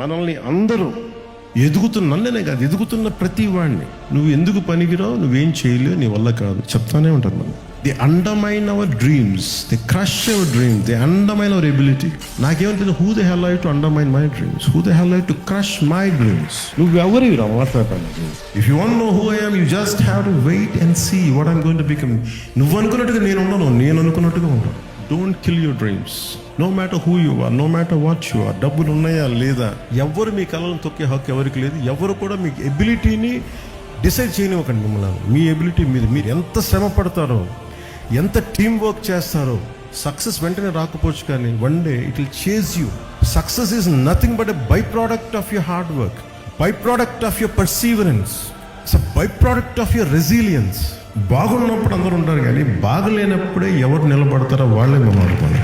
మనల్ని అందరూ నన్నే కాదు, ఎదుగుతున్న ప్రతి వాడిని నువ్వు ఎందుకు పనికిరావు, నువ్వేం చేయలేవు, నీ వల్ల కాదు చెప్తానే ఉంటారు. మనం they undermine our dreams, they crush our dreams, they undermine our ability. నాకేమంటుంది, who the hell I to undermine my dreams, who the hell I to crush my dreams. నువ్వు ఎవరు రా మాట్లాడటానికి? If you want know who I am, you just have to wait and see what I'm going to become. నువ్వు అనుకున్నట్టుగా నేను ఉండను, నేను అనుకున్నట్టుగా ఉంటాను. Don't kill your dreams, no matter who you are, no matter what you are. డబ్బులు ఉన్నాయా లేదా, ఎవరు మీ కళలను తొక్కే హక్కు ఎవరికి లేదు. ఎవరు కూడా మీ ఎబిలిటీని డిసైడ్ చేయనివ్వకండి. మిమ్మల్ని మీ ఎబిలిటీ మీరు ఎంత శ్రమ పడతారో, ఎంత టీం వర్క్ చేస్తారో, సక్సెస్ వెంటనే రాకపోవచ్చు, కానీ one day it will chase you. Success is nothing but a by product of your hard work, by product of your perseverance, it's by product of your resilience. బాగున్నప్పుడు అందరూ ఉంటారు, కానీ బాగలేనప్పుడే ఎవరు నిలబడతారో వాళ్ళే మాట్లాడుకోవాలి.